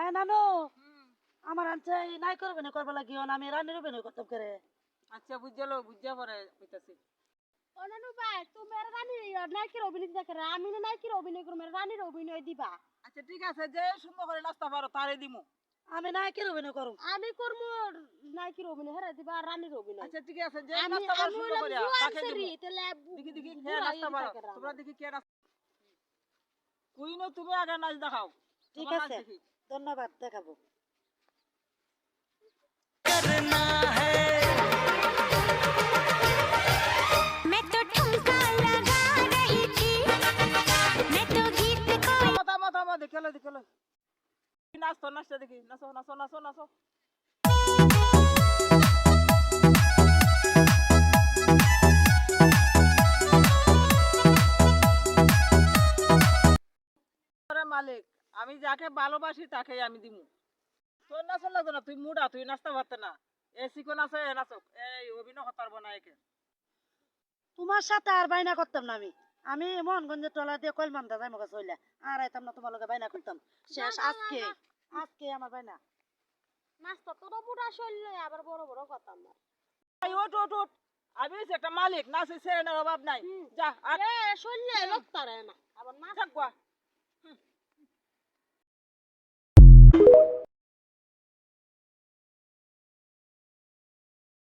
হ্যাঁ নানু আমার আনছে নাই করবে না করবা লাগিও না আমি রানীর অভিনয় করতাম করে। আচ্ছা বুঝলো বুঝা পরে কইতাছি। ও নানু ভাই তুমি আর রানী নায়কের অভিনয় দিতে করে আমি না নায়কের অভিনয় করব রানীর অভিনয় দিবা। আচ্ছা ঠিক আছে যে সুন্দর করে নাচতে পারো তারে দিমু। আমি নায়কের অভিনয় করব। আমি করব নায়কের অভিনয় হেরে দিবা আর রানীর অভিনয়। আচ্ছা ঠিক আছে যে আমি নাচতে পারো আমি সুন্দর করে জুয়ান তাকে সেরি দিমু। তাহলে দেখি দেখি কে নাচতে পারো তোমরা দেখি কে নাচ। কুইনো তুমি আগে নাচ দেখাও। ঠিক তোমার নাচ আছে দেখি। ধন্যবাদ দেখাবো। करना है मैं तो ठुमका लगा रही थी मैं तो गीत को থামো থামো দেখলো দেখলো নাচতো নাচতে দেখি নাচো নাচো নাচো নাচো। মালিক আমি যাকে ভালোবাসি তাকেই আমি দিমু। তোর নাচন লাগতো না তুই মুডা তুই নাচতে পারতে না। এ শিখো নাচো এ নাচো এই অভিনয় হতে পারবো না একে। তোমার সাথে আর বাইনা করতাম না আমি। আমি মোহনগঞ্জের টলা দিয়ে কলমান্দা যাই মগা চইলা আর আইতাম না তোমার লগে বাইনা করতাম। শেষ আজকে আজকে আমার বাইনা। নাস্তা তো পুরা শৈল আবার বড় বড় কথা আমার। এই ওঠ ওঠ ওঠ আমি হইছি একটা মালিক নাচে সেরেনার অভাব নাই। যা আর এ শৈল লোক তারে না আবার না থাকবা।